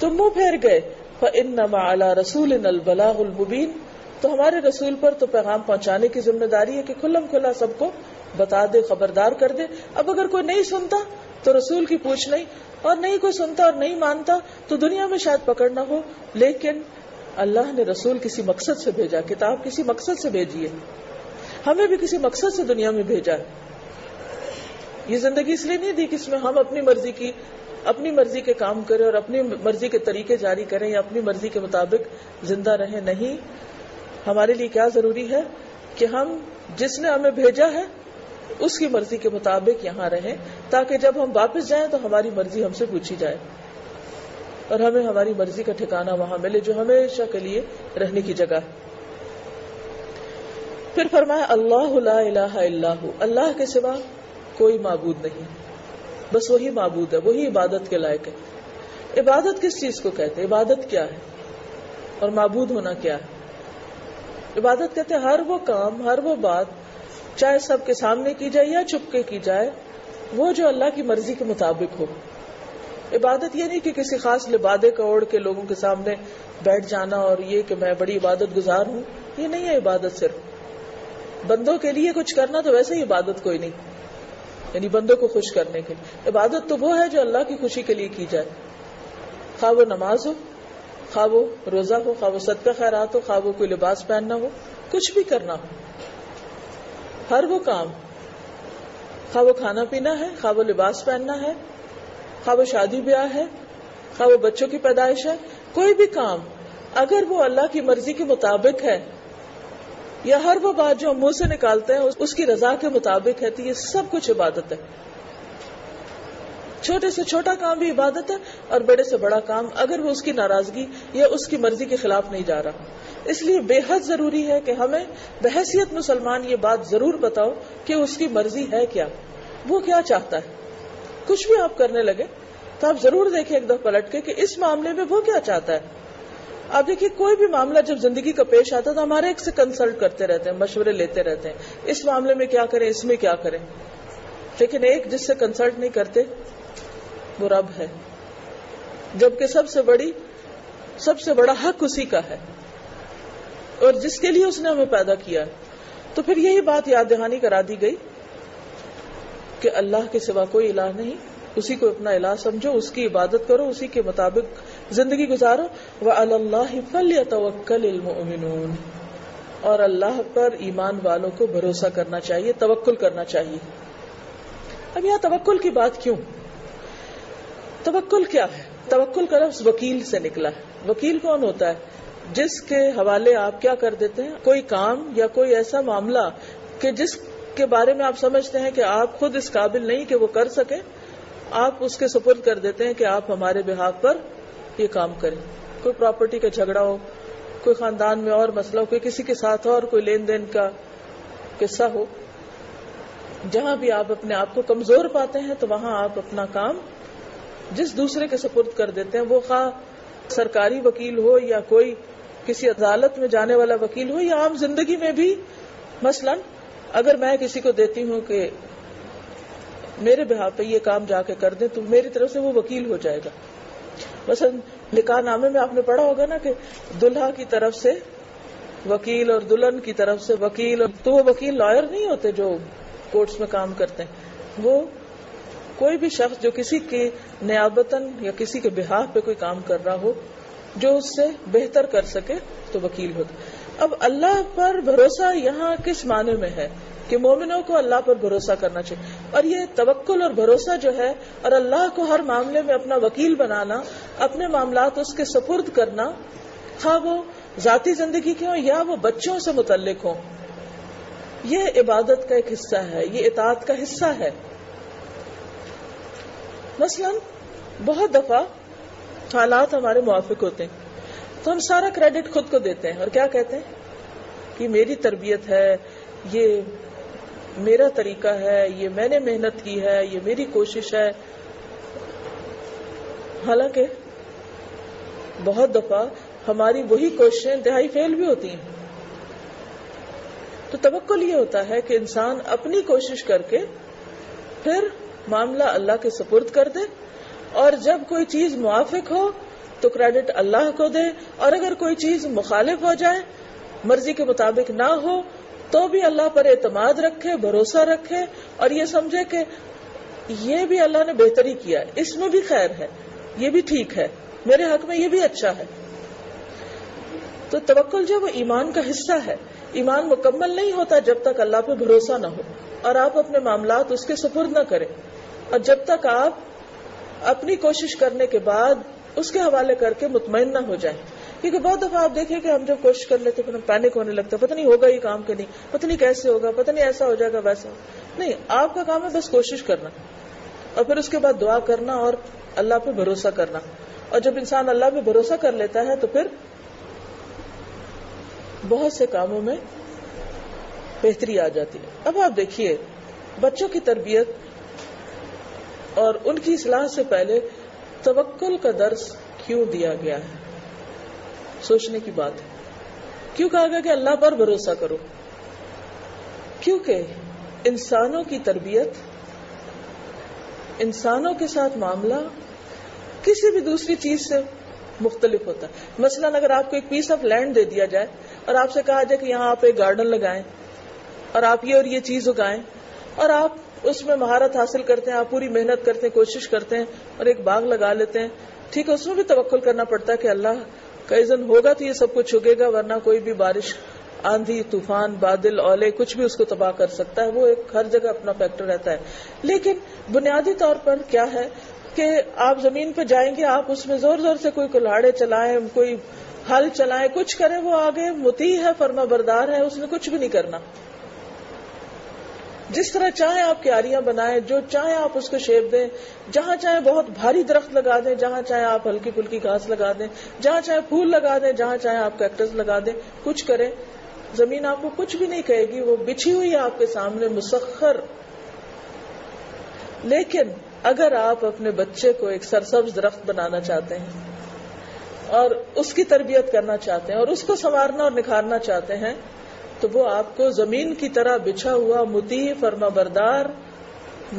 تم منہ پھیر گئے فإنما علی رسولنا البلاغ المبین، تو ہمارے رسول پر تو پیغام پہنچانے کی ذمہ داری ہے کہ کھلم کھلا سب کو بتا دے، خبردار کر دے. اب اگر کوئی نہیں سنتا تو رسول کی پوچھ نہیں، اور نہیں کوئی سنتا اور نہیں مانتا تو دنیا میں شاید پکڑ نہ ہو، لیکن اللہ نے رسول کسی مقصد سے بھیجا، کتاب کسی مقصد سے بھیجی ہے، ہمیں بھی کسی مقصد سے دنیا میں بھیجا ہے. یہ زندگی اس لیے نہیں دی کہ اس میں ہم اپنی مرضی کے کام کریں اور اپنی مرضی کے طریقے جاری کریں یا اپنی مرضی کے مطابق زندہ رہیں. نہیں، ہمارے لیے کیا ضروری ہے کہ ہم جس نے ہمیں بھیجا ہے اس کی مرضی کے مطابق یہاں رہیں، تاکہ جب ہم واپس جائیں تو ہماری مرضی ہم سے پوچھی جائے اور ہمیں ہماری مرضی کا ٹھکانہ وہاں ملے جو ہمیشہ کے لیے رہنے کی جگہ ہے. پھر فرمایا اللہ لا الہ الا ہو، اللہ کے سوا کوئی معبود نہیں، بس وہی معبود ہے، وہی عبادت کے لائق ہے. عبادت کس چیز کو کہتے ہیں؟ عبادت کیا ہے اور معبود ہونا کیا ہے؟ عبادت کہتے ہیں ہر وہ کام، ہر وہ بات، چاہے سب کے سامنے کی جائے یا چھپ کے کی جائے، وہ جو اللہ کی مرضی کے مطابق ہو. عبادت یہ نہیں کہ کسی خاص لبادے کا اوڑھ کے لوگوں کے سامنے بیٹھ جانا اور یہ کہ میں بڑی عبادت گزار ہوں، یہ نہیں ہے عبادت. صرف بندوں کے لیے کچھ کرنا تو ویسے ہی عبادت کوئی نہیں، یعنی بندوں کو خوش کرنے کے لیے. عبادت تو وہ ہے جو اللہ کی خوشی کے لیے کی جائے، خواہ وہ نماز ہو، خواہ وہ روزہ ہو، خواہ وہ صدقہ خیرات ہو، خواہ وہ کوئی لباس پہننا ہو، کچھ بھی کرنا ہو. ہر وہ کام، خواہ وہ کھانا پینا ہے، خواہ وہ لباس پہننا ہے، خواہ وہ شادی بیاہ ہے، خواہ وہ بچوں کی پیدائش ہے، کوئی بھی کام اگر وہ اللہ کی مرضی کے مطابق ہے، یا ہر وہ بات جو ہم منہ سے نکالتے ہیں اس کی رضا کے مطابق ہے، تو یہ سب کچھ عبادت ہے. چھوٹے سے چھوٹا کام بھی عبادت ہے اور بڑے سے بڑا کام اگر وہ اس کی ناراضگی یا اس کی مرضی کے خلاف نہیں جا رہا. اس لیے بے حد ضروری ہے کہ ہمیں بحیثیت مسلمان یہ بات ضرور بتاؤ کہ اس کی مرضی ہے کیا، وہ کیا چاہتا ہے. کچھ بھی آپ کرنے لگے تو آپ ضرور دیکھیں ایک دفعہ پلٹ کے کہ اس معاملے میں وہ کیا چاہتا ہے. آپ دیکھیے کوئی بھی معاملہ جب زندگی کا پیش آتا ہے تو ہمارے ایک سے کنسلٹ کرتے رہتے ہیں، مشورے لیتے رہتے ہیں، اس معاملے میں کیا کریں، اس میں کیا کریں. لیکن ایک جس سے کنسلٹ نہیں کرتے وہ رب ہے، جبکہ سب سے بڑا حق اسی کا ہے اور جس کے لیے اس نے ہمیں پیدا کیا ہے. تو پھر یہی بات یاد دہانی کرا دی گئی کہ اللہ کے سوا کوئی الہ نہیں، اسی کو اپنا الہ سمجھو، اس کی عبادت کرو، اسی کے مطابق زندگی گزارو. وَعَلَى اللَّهِ فَلْيَتَوَكَّلِ الْمُؤْمِنُونَ، اور اللہ پر ایمان والوں کو بھروسہ کرنا چاہیے، توکل کرنا چاہیے. اب یہاں توکل کی بات کیوں؟ توکل کیا ہے؟ توکل کا لفظ وکیل سے نکلا ہے. وکیل کون ہوتا ہے؟ جس کے حوالے آپ کیا کر دیتے ہیں، کوئی کام یا کوئی ایسا معاملہ کہ جس کے بارے میں آپ سمجھتے ہیں کہ آپ خود اس قابل نہیں کہ وہ کر سکیں، آپ اس کے سپرد کر دیتے ہیں کہ آپ ہمارے بہاف پر یہ کام کریں. کوئی پراپرٹی کا جھگڑا ہو، کوئی خاندان میں اور مسئلہ ہو، کوئی کسی کے ساتھ اور کوئی لین دین کا قصہ ہو، جہاں بھی آپ اپنے آپ کو کمزور پاتے ہیں تو وہاں آپ اپنا کام جس دوسرے کے سپرد کر دیتے ہیں، وہ خواہ سرکاری وکیل ہو یا کوئی کسی عدالت میں جانے والا وکیل ہو یا عام زندگی میں بھی. مثلا اگر میں کسی کو دیتی ہوں کہ میرے بہاف پہ یہ کام جا کے کر دیں تو میری طرف سے وہ وکیل ہو جائے گا. مثلا نکاح نامے میں آپ نے پڑھا ہوگا نا کہ دلہا کی طرف سے وکیل اور دلہن کی طرف سے وکیل، تو وہ وکیل لائر نہیں ہوتے جو کورٹس میں کام کرتے ہیں، وہ کوئی بھی شخص جو کسی کے نیابتاً یا کسی کے بہاف پہ کوئی کام کر رہا ہو جو اس سے بہتر کر سکے تو وکیل ہوتا. اب اللہ پر بھروسہ یہاں کس معنی میں ہے کہ مومنوں کو اللہ پر بھروسہ کرنا چاہیے. اور یہ توکل اور بھروسہ جو ہے اور اللہ کو ہر معاملے میں اپنا وکیل بنانا، اپنے معاملات اس کے سپرد کرنا، خواہ وہ ذاتی زندگی کے ہوں یا وہ بچوں سے متعلق ہوں، یہ عبادت کا ایک حصہ ہے، یہ اطاعت کا حصہ ہے. مثلا بہت دفعہ حالات ہمارے موافق ہوتے ہیں تو ہم سارا کریڈٹ خود کو دیتے ہیں اور کیا کہتے ہیں کہ میری تربیت ہے، یہ میرا طریقہ ہے، یہ میں نے محنت کی ہے، یہ میری کوشش ہے. حالانکہ بہت دفعہ ہماری وہی کوششیں انتہائی فیل بھی ہوتی ہیں. تو توکل یہ ہوتا ہے کہ انسان اپنی کوشش کر کے پھر معاملہ اللہ کے سپرد کر دے، اور جب کوئی چیز موافق ہو تو کریڈٹ اللہ کو دے، اور اگر کوئی چیز مخالف ہو جائے، مرضی کے مطابق نہ ہو، تو بھی اللہ پر اعتماد رکھے، بھروسہ رکھے، اور یہ سمجھے کہ یہ بھی اللہ نے بہتری کیا ہے، اس میں بھی خیر ہے، یہ بھی ٹھیک ہے، میرے حق میں یہ بھی اچھا ہے۔ تو توکل جو وہ ایمان کا حصہ ہے۔ ایمان مکمل نہیں ہوتا جب تک اللہ پہ بھروسہ نہ ہو اور آپ اپنے معاملات اس کے سپرد نہ کریں، اور جب تک آپ اپنی کوشش کرنے کے بعد اس کے حوالے کر کے مطمئن نہ ہو جائیں۔ کیونکہ بہت دفعہ آپ دیکھیں کہ ہم جب کوشش کر لیتے پھر ہم پینک ہونے لگتا ہے، پتہ نہیں ہوگا یہ کام کہ نہیں، پتہ نہیں کیسے ہوگا، پتہ نہیں ایسا ہو جائے گا ویسا نہیں۔ آپ کا کام ہے بس کوشش کرنا، اور پھر اس کے بعد دعا کرنا اور اللہ پہ بھروسہ کرنا۔ اور جب انسان اللہ پہ بھروسہ کر لیتا ہے تو پھر بہت سے کاموں میں بہتری آ جاتی ہے۔ اب آپ دیکھیے بچوں کی تربیت اور ان کی اصلاح سے پہلے توکل کا درس کیوں دیا گیا ہے؟ سوچنے کی بات ہے۔ کیوں کہا گیا کہ اللہ پر بھروسہ کرو؟ کیونکہ انسانوں کی تربیت، انسانوں کے ساتھ معاملہ کسی بھی دوسری چیز سے مختلف ہوتا ہے۔ مثلا اگر آپ کو ایک پیس آف لینڈ دے دیا جائے اور آپ سے کہا جائے کہ یہاں آپ ایک گارڈن لگائیں اور آپ یہ اور یہ چیز اگائیں، اور آپ اس میں مہارت حاصل کرتے ہیں، آپ پوری محنت کرتے ہیں، کوشش کرتے ہیں اور ایک باغ لگا لیتے ہیں، ٹھیک ہے، اس میں بھی توکل کرنا پڑتا ہے کہ اللہ کا اذن ہوگا تو یہ سب کچھ اگے گا، ورنہ کوئی بھی بارش، آندھی، طوفان، بادل، اولے کچھ بھی اس کو تباہ کر سکتا ہے۔ وہ ایک ہر جگہ اپنا فیکٹر رہتا ہے۔ لیکن بنیادی طور پر کیا ہے کہ آپ زمین پہ جائیں گے، آپ اس میں زور زور سے کوئی کلاڑے چلائیں، کوئی ہل چلائیں، کچھ کریں، وہ آگے مطیع ہے، فرما بردار ہے، اس نے کچھ بھی نہیں کرنا۔ جس طرح چاہیں آپ کیاریاں بنائیں، جو چاہیں آپ اس کو شیپ دیں، جہاں چاہیں بہت بھاری درخت لگا دیں، جہاں چاہیں آپ ہلکی پھلکی گھاس لگا دیں، جہاں چاہیں پھول لگا دیں، جہاں چاہیں آپ کیکٹس لگا دیں، کچھ کریں، زمین آپ کو کچھ بھی نہیں کہے گی، وہ بچھی ہوئی ہے آپ کے سامنے مسخر۔ لیکن اگر آپ اپنے بچے کو ایک سرسبز درخت بنانا چاہتے ہیں اور اس کی تربیت کرنا چاہتے ہیں اور اس کو سنوارنا اور نکھارنا چاہتے ہیں، تو وہ آپ کو زمین کی طرح بچھا ہوا مطیع فرما بردار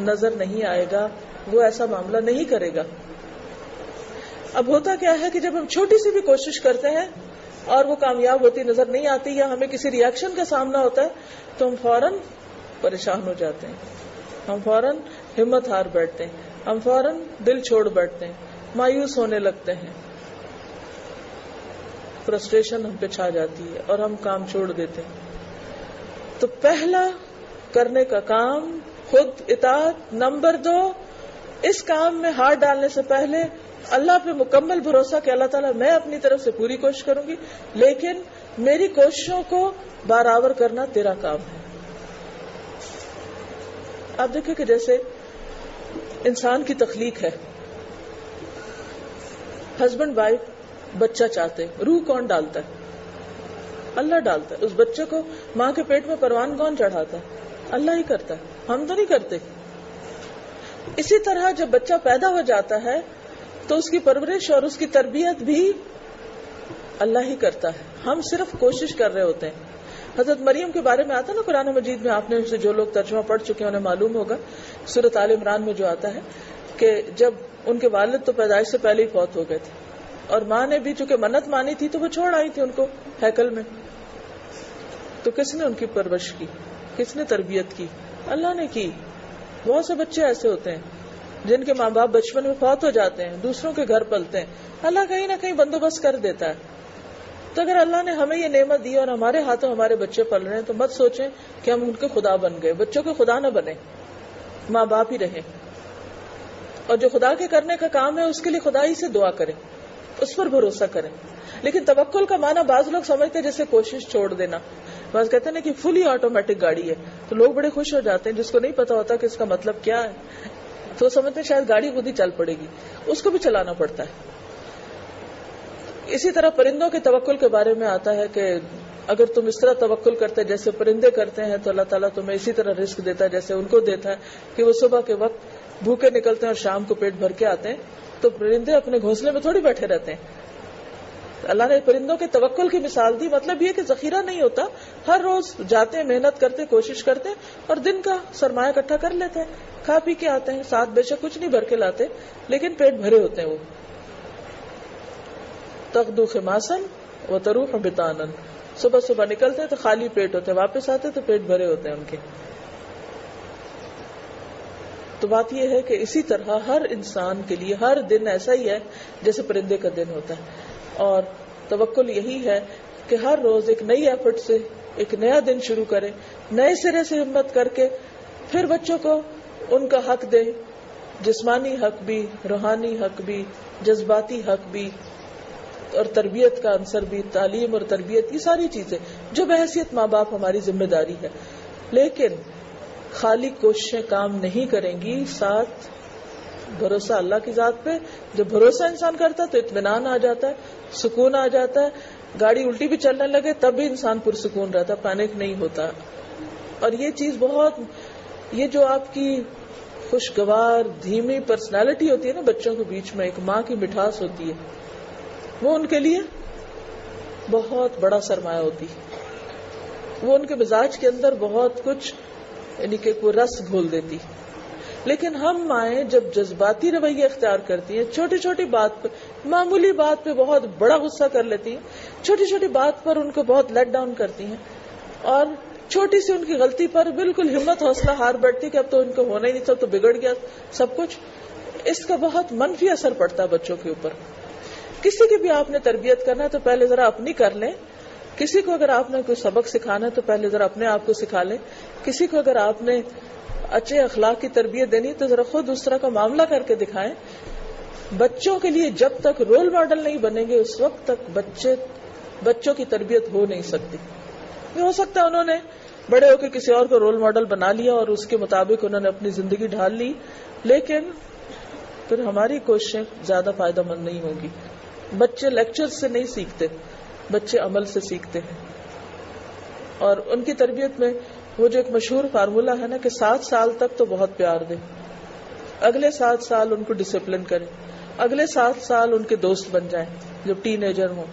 نظر نہیں آئے گا، وہ ایسا معاملہ نہیں کرے گا۔ اب ہوتا کیا ہے کہ جب ہم چھوٹی سی بھی کوشش کرتے ہیں اور وہ کامیاب ہوتی نظر نہیں آتی یا ہمیں کسی ریئیکشن کا سامنا ہوتا ہے تو ہم فوراً پریشان ہو جاتے ہیں، ہم فوراً ہمت ہار بیٹھتے ہیں، ہم فوراً دل چھوڑ بیٹھتے ہیں، مایوس ہونے لگتے ہیں، فرسٹریشن ہم پہ چھا جاتی ہے اور ہم کام چھوڑ دیتے ہیں۔ تو پہلا کرنے کا کام خود اطاعت۔ نمبر 2، اس کام میں ہاتھ ڈالنے سے پہلے اللہ پہ مکمل بھروسہ کہ اللہ تعالیٰ میں اپنی طرف سے پوری کوشش کروں گی، لیکن میری کوششوں کو برابر کرنا تیرا کام ہے۔ آپ دیکھیں کہ جیسے انسان کی تخلیق ہے، ہسبینڈ وائف بچہ چاہتے، روح کون ڈالتا ہے؟ اللہ ڈالتا ہے۔ اس بچے کو ماں کے پیٹ میں پروان کون چڑھاتا ہے؟ اللہ ہی کرتا ہے، ہم تو نہیں کرتے۔ اسی طرح جب بچہ پیدا ہو جاتا ہے تو اس کی پرورش اور اس کی تربیت بھی اللہ ہی کرتا ہے، ہم صرف کوشش کر رہے ہوتے ہیں۔ حضرت مریم کے بارے میں آتا نا قرآن مجید میں، آپ نے سے جو لوگ ترجمہ پڑھ چکے ہیں انہیں معلوم ہوگا، سورۃ آل عمران میں جو آتا ہے کہ جب ان کے والد تو پیدائش سے پہلے ہی فوت ہو گئے تھے اور ماں نے بھی چونکہ منت مانی تھی تو وہ چھوڑ آئی تھی ان کو ہیکل میں، تو کس نے ان کی پرورش کی؟ کس نے تربیت کی؟ اللہ نے کی۔ بہت سے بچے ایسے ہوتے ہیں جن کے ماں باپ بچپن میں فوت ہو جاتے ہیں، دوسروں کے گھر پلتے ہیں، اللہ کہیں نہ کہیں بندوبست کر دیتا ہے۔ تو اگر اللہ نے ہمیں یہ نعمت دی اور ہمارے ہاتھوں ہمارے بچے پل رہے ہیں تو مت سوچیں کہ ہم ان کے خدا بن گئے، بچوں کے خدا نہ بنیں، ماں باپ ہی رہیں، اور جو خدا کے کرنے کا کام ہے اس کے لیے خدائی سے دعا کریں، اس پر بھروسہ کریں۔ لیکن توکل کا معنی بعض لوگ سمجھتے ہیں جیسے کوشش چھوڑ دینا، بعض کہتے ہیں نا کہ فلی آٹومیٹک گاڑی ہے، تو لوگ بڑے خوش ہو جاتے ہیں، جس کو نہیں پتا ہوتا کہ اس کا مطلب کیا ہے تو وہ سمجھتے ہیں شاید گاڑی خود ہی چل پڑے گی، اس کو بھی چلانا پڑتا ہے۔ اسی طرح پرندوں کے توکل کے بارے میں آتا ہے کہ اگر تم اس طرح توکل کرتے جیسے پرندے کرتے ہیں تو اللہ تعالیٰ تمہیں اسی طرح رزق دیتا ہے جیسے ان کو دیتا ہے کہ وہ صبح کے وقت بھوکے نکلتے ہیں اور شام کو پیٹ بھر کے آتے ہیں، تو پرندے اپنے گھونسلے میں تھوڑی بیٹھے رہتے ہیں۔ اللہ نے پرندوں کے توکل کی مثال دی، مطلب یہ کہ ذخیرہ نہیں ہوتا، ہر روز جاتے ہیں، محنت کرتے، کوشش کرتے اور دن کا سرمایہ اکٹھا کر لیتے ہیں، کھا پی کے آتے ہیں، ساتھ بے شک کچھ نہیں بھر کے لاتے لیکن پیٹ بھرے ہوتے ہیں وہ۔ تغدو خماسن وتروح بطانا، صبح صبح نکلتے ہیں تو خالی پیٹ ہوتے ہیں، واپس آتے تو پیٹ بھرے ہوتے ہیں ان کے. تو بات یہ ہے کہ اسی طرح ہر انسان کے لیے ہر دن ایسا ہی ہے جیسے پرندے کا دن ہوتا ہے، اور توکل یہی ہے کہ ہر روز ایک نئی ایفرٹ سے ایک نیا دن شروع کرے، نئے سرے سے ہمت کر کے پھر بچوں کو ان کا حق دے، جسمانی حق بھی، روحانی حق بھی، جذباتی حق بھی، اور تربیت کا عنصر بھی، تعلیم اور تربیت، یہ ساری چیزیں جو بحیثیت ماں باپ ہماری ذمہ داری ہے. لیکن خالی کوششیں کام نہیں کریں گی، ساتھ بھروسہ اللہ کی ذات پہ. جب بھروسہ انسان کرتا ہے تو اطمینان آ جاتا ہے، سکون آ جاتا ہے. گاڑی الٹی بھی چلنے لگے تب بھی انسان پرسکون رہتا، پینک نہیں ہوتا. اور یہ چیز بہت، یہ جو آپ کی خوشگوار دھیمی پرسنالٹی ہوتی ہے نا بچوں کے بیچ میں، ایک ماں کی مٹھاس ہوتی ہے، وہ ان کے لیے بہت بڑا سرمایہ ہوتی ہے. وہ ان کے مزاج کے اندر بہت کچھ، یعنی کہ کوئی رس گھول دیتی. لیکن ہم مائیں جب جذباتی رویہ اختیار کرتی ہیں، چھوٹی چھوٹی بات پہ، معمولی بات پہ بہت بڑا غصہ کر لیتی ہیں، چھوٹی چھوٹی بات پر ان کو بہت لیٹ ڈاؤن کرتی ہیں، اور چھوٹی سی ان کی غلطی پر بالکل ہمت حوصلہ ہار بیٹھتی کہ اب تو ان کو ہونا ہی نہیں تھا، تو بگڑ گیا سب کچھ. اس کا بہت منفی اثر پڑتا ہے بچوں کے اوپر. کسی کی بھی آپ نے تربیت کرنا ہے تو پہلے ذرا اپنی کر لیں. کسی کو اگر آپ نے کوئی سبق سکھانا ہے تو پہلے ذرا اپنے آپ کو سکھا لیں. کسی کو اگر آپ نے اچھے اخلاق کی تربیت دینی تو ذرا خود اس طرح کا معاملہ کر کے دکھائیں. بچوں کے لیے جب تک رول ماڈل نہیں بنیں گے اس وقت تک بچوں کی تربیت ہو نہیں سکتی. یہ ہو سکتا ہے انہوں نے بڑے ہو کے کسی اور کو رول ماڈل بنا لیا اور اس کے مطابق انہوں نے اپنی زندگی ڈھال لی، لیکن پھر ہماری کوششیں زیادہ فائدہ مند نہیں ہوگی. بچے لیکچر سے نہیں سیکھتے، بچے عمل سے سیکھتے ہیں. اور ان کی تربیت میں وہ جو ایک مشہور فارمولہ ہے نا کہ 7 سال تک تو بہت پیار دیں، اگلے 7 سال ان کو ڈسپلن کریں، اگلے 7 سال ان کے دوست بن جائیں جب ٹین ایجر ہوں،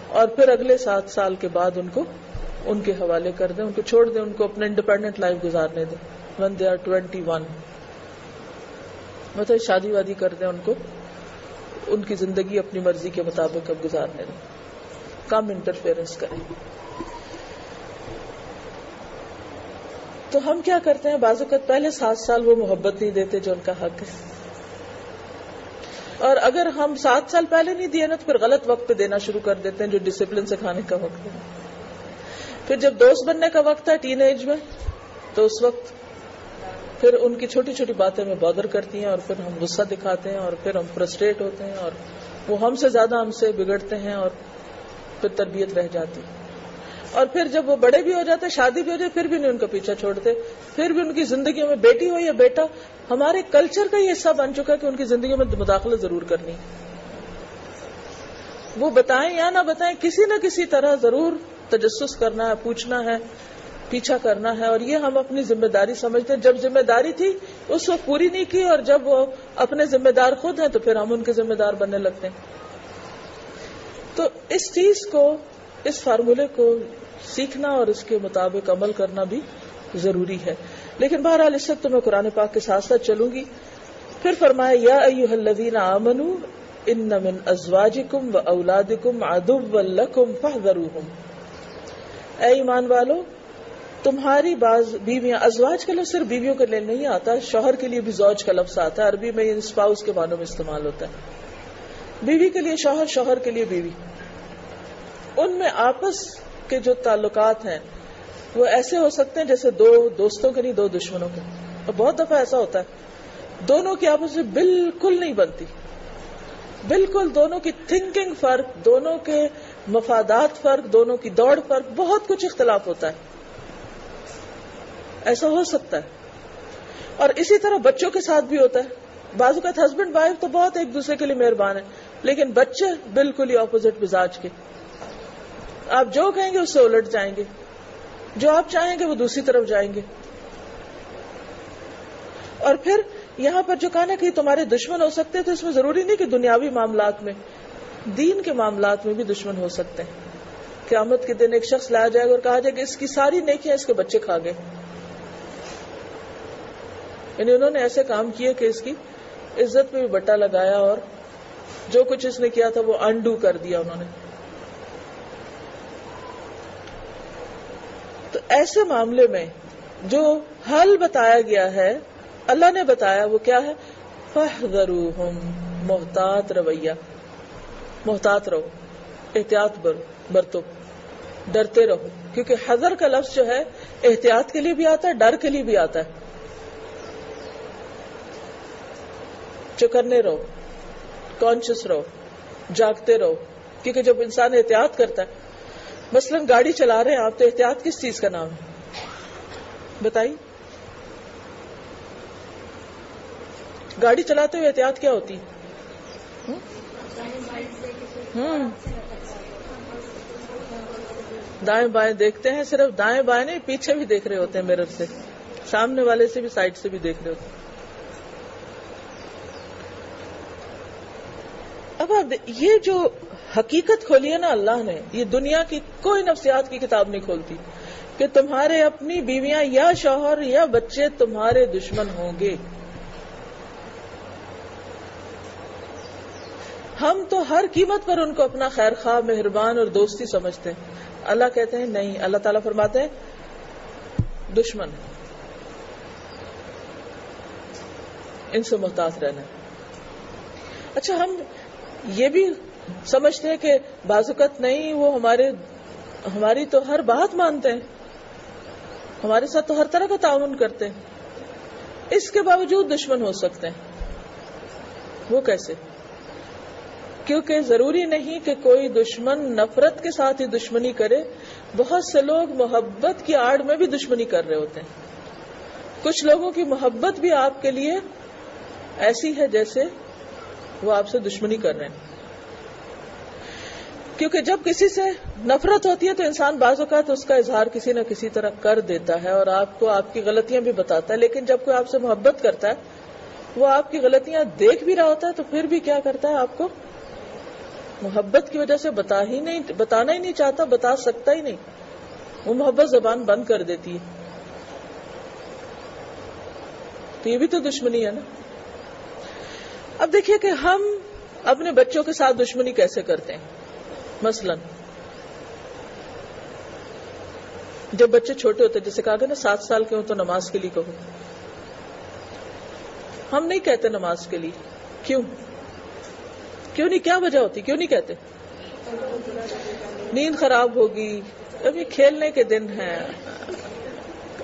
اور پھر اگلے 7 سال کے بعد ان کو ان کے حوالے کر دیں، ان کو چھوڑ دیں، ان کو اپنا انڈیپینڈنٹ لائف گزارنے دیں. when they are 21 مطلب شادی وادی کر دیں، ان کو ان کی زندگی اپنی مرضی کے مطابق اب گزارنے دیں، کم انٹرفیئرنس کریں. تو ہم کیا کرتے ہیں، بعض اوقات پہلے 7 سال وہ محبت نہیں دیتے جو ان کا حق ہے، اور اگر ہم 7 سال پہلے نہیں دیے نا تو پھر غلط وقت پہ دینا شروع کر دیتے ہیں جو ڈسپلن سکھانے کا وقت ہے. پھر جب دوست بننے کا وقت ہے ٹین ایج میں، تو اس وقت پھر ان کی چھوٹی چھوٹی باتیں میں بادر کرتی ہیں، اور پھر ہم غصہ دکھاتے ہیں، اور پھر ہم فرسٹریٹ ہوتے ہیں، اور وہ ہم سے زیادہ ہم سے بگڑتے ہیں، اور پھر تربیت رہ جاتی. اور پھر جب وہ بڑے بھی ہو جاتے، شادی بھی ہو جائے، پھر بھی نہیں ان کا پیچھا چھوڑتے، پھر بھی ان کی زندگیوں میں بیٹی ہو یا بیٹا، ہمارے کلچر کا یہ حصہ بن چکا کہ ان کی زندگیوں میں مداخلت ضرور کرنی. وہ بتائیں یا نہ بتائیں، کسی نہ کسی طرح ضرور تجسس کرنا ہے، پوچھنا ہے، پیچھا کرنا ہے. اور یہ ہم اپنی ذمہ داری سمجھتے ہیں. جب ذمہ داری تھی اس وقت پوری نہیں کی، اور جب وہ اپنے ذمہ دار خود ہیں تو پھر ہم ان کے ذمہ دار بننے لگتے ہیں. تو اس چیز کو، اس فارمولے کو سیکھنا اور اس کے مطابق عمل کرنا بھی ضروری ہے. لیکن بہرحال اس وقت تو میں قرآن پاک کے ساتھ ساتھ چلوں گی. پھر فرمایا یا ایھا الذین آمنوا ان من ازواجکم و اولادکم عدوا لکم فاحذروہم. اے ایمان والو، تمہاری بعض بیویاں، ازواج کا لفظ صرف بیویوں کے لیے نہیں آتا، شوہر کے لیے بھی زوج کا لفظ آتا ہے. عربی میں یہ اسپاؤس کے معنوں میں استعمال ہوتا ہے. بیوی کے لیے شوہر، شوہر کے لیے بیوی. ان میں آپس کے جو تعلقات ہیں وہ ایسے ہو سکتے ہیں جیسے 2 دوستوں کے نہیں 2 دشمنوں کے. اور بہت دفعہ ایسا ہوتا ہے دونوں کی آپس میں بالکل نہیں بنتی، بالکل دونوں کی تھنکنگ فرق، دونوں کے مفادات فرق، دونوں کی دوڑ فرق، بہت کچھ اختلاف ہوتا ہے. ایسا ہو سکتا ہے. اور اسی طرح بچوں کے ساتھ بھی ہوتا ہے. بعض اوقات ہسبینڈ وائف تو بہت ایک دوسرے کے لیے مہربان ہیں، لیکن بچے بالکل ہی اپوزٹ مزاج کے. آپ جو کہیں گے اس سے الٹ جائیں گے، جو آپ چاہیں گے وہ دوسری طرف جائیں گے. اور پھر یہاں پر جو کہا نا کہ تمہارے دشمن ہو سکتے ہیں، تو اس میں ضروری نہیں کہ دنیاوی معاملات میں، دین کے معاملات میں بھی دشمن ہو سکتے ہیں. قیامت کے دن ایک شخص لایا جائے گا اور کہا جائے کہ اس کی ساری نیکیاں اس کے بچے کھا گئے، یعنی انہوں نے ایسے کام کیے کہ اس کی عزت پہ بھی بٹا لگایا اور جو کچھ اس نے کیا تھا وہ انڈو کر دیا انہوں نے. تو ایسے معاملے میں جو حل بتایا گیا ہے اللہ نے بتایا وہ کیا ہے؟ فاحذروہم، محتاط رویہ، محتاط رہو، احتیاط برتو، ڈرتے رہو. کیونکہ حذر کا لفظ جو ہے احتیاط کے لیے بھی آتا ہے، ڈر کے لیے بھی آتا ہے. چوکنے رہو، کانشیس رہو، جاگتے رہو. کیونکہ جب انسان احتیاط کرتا ہے، مثلا گاڑی چلا رہے ہیں آپ، تو احتیاط کس چیز کا نام ہے بتائیے؟ گاڑی چلاتے ہوئے احتیاط کیا ہوتی ہے؟ دائیں بائیں دیکھتے ہیں، صرف دائیں بائیں نہیں، پیچھے بھی دیکھ رہے ہوتے ہیں میرر سے، سامنے والے سے بھی، سائڈ سے بھی دیکھ رہے ہوتے ہیں. اب آپ یہ جو حقیقت کھولی ہے نا اللہ نے، یہ دنیا کی کوئی نفسیات کی کتاب نہیں کھولتی کہ تمہارے اپنی بیویاں یا شوہر یا بچے تمہارے دشمن ہوں گے. ہم تو ہر قیمت پر ان کو اپنا خیر خواہ، مہربان اور دوستی سمجھتے ہیں. اللہ کہتے ہیں نہیں، اللہ تعالیٰ فرماتے ہیں دشمن، ان سے محتاط رہنا. اچھا، ہم یہ بھی سمجھتے ہیں کہ بعض اوقات نہیں، وہ ہماری تو ہر بات مانتے ہیں، ہمارے ساتھ تو ہر طرح کا تعاون کرتے ہیں، اس کے باوجود دشمن ہو سکتے ہیں. وہ کیسے؟ کیونکہ ضروری نہیں کہ کوئی دشمن نفرت کے ساتھ ہی دشمنی کرے. بہت سے لوگ محبت کی آڑ میں بھی دشمنی کر رہے ہوتے ہیں. کچھ لوگوں کی محبت بھی آپ کے لیے ایسی ہے جیسے وہ آپ سے دشمنی کر رہے ہیں. کیونکہ جب کسی سے نفرت ہوتی ہے تو انسان بعض اوقات اس کا اظہار کسی نہ کسی طرح کر دیتا ہے اور آپ کو آپ کی غلطیاں بھی بتاتا ہے. لیکن جب کوئی آپ سے محبت کرتا ہے، وہ آپ کی غلطیاں دیکھ بھی رہا ہوتا ہے، تو پھر بھی کیا کرتا ہے؟ آپ کو محبت کی وجہ سے بتانا ہی نہیں چاہتا، بتا سکتا ہی نہیں. وہ محبت زبان بند کر دیتی ہے. تو یہ بھی تو دشمنی ہے نا. اب دیکھیے کہ ہم اپنے بچوں کے ساتھ دشمنی کیسے کرتے ہیں. مثلا جب بچے چھوٹے ہوتے ہیں، جیسے کہا گیا نا 7 سال کے ہوں تو نماز کے لیے کہو. ہم نہیں کہتے نماز کے لیے. کیوں نہیں؟ کیا وجہ ہوتی؟ کیوں نہیں کہتے؟ نیند خراب ہوگی، ابھی کھیلنے کے دن ہیں،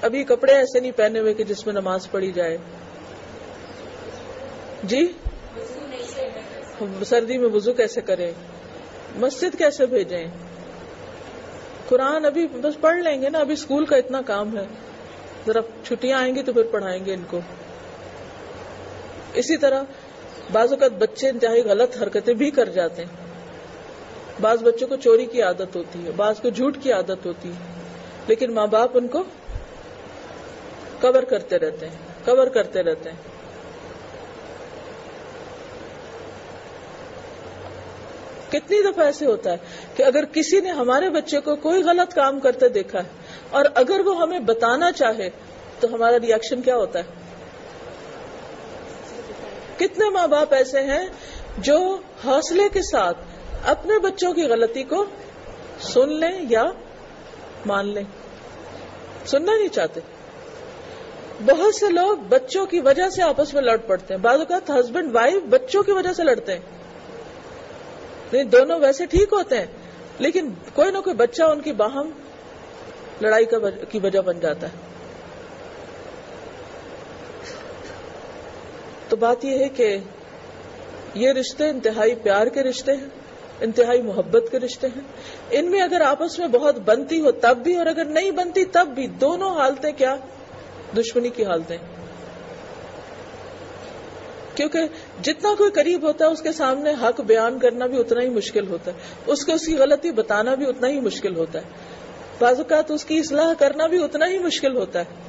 ابھی کپڑے ایسے نہیں پہنے ہوئے کہ جس میں نماز پڑھی جائے. جی، سردی میں وضو کیسے کریں، مسجد کیسے بھیجیں، قرآن ابھی بس پڑھ لیں گے نا، ابھی اسکول کا اتنا کام ہے، ذرا چھٹیاں آئیں گی تو پھر پڑھائیں گے ان کو. اسی طرح بعض اوقات بچے انتہائی غلط حرکتیں بھی کر جاتے ہیں. بعض بچوں کو چوری کی عادت ہوتی ہے، بعض کو جھوٹ کی عادت ہوتی ہے، لیکن ماں باپ ان کو کور کرتے رہتے ہیں. کتنی دفعہ ایسے ہوتا ہے کہ اگر کسی نے ہمارے بچے کو کوئی غلط کام کرتے دیکھا ہے اور اگر وہ ہمیں بتانا چاہے تو ہمارا ری ایکشن کیا ہوتا ہے؟ کتنے ماں باپ ایسے ہیں جو حوصلے کے ساتھ اپنے بچوں کی غلطی کو سن لیں یا مان لیں، سننا نہیں چاہتے. بہت سے لوگ بچوں کی وجہ سے آپس میں لڑ پڑتے ہیں. بعض اوقات ہسبینڈ وائف بچوں کی وجہ سے لڑتے ہیں. نہیں، دونوں ویسے ٹھیک ہوتے ہیں لیکن کوئی نہ کوئی بچہ ان کی باہم لڑائی کی وجہ بن جاتا ہے. تو بات یہ ہے کہ یہ رشتے انتہائی پیار کے رشتے ہیں، انتہائی محبت کے رشتے ہیں. ان میں اگر آپس میں بہت بنتی ہو تب بھی، اور اگر نہیں بنتی تب بھی، دونوں حالتیں کیا؟ دشمنی کی حالتیں. کیونکہ جتنا کوئی قریب ہوتا ہے اس کے سامنے حق بیان کرنا بھی اتنا ہی مشکل ہوتا ہے، اس کو اس کی غلطی بتانا بھی اتنا ہی مشکل ہوتا ہے، بعض اوقات اس کی اصلاح کرنا بھی اتنا ہی مشکل ہوتا ہے.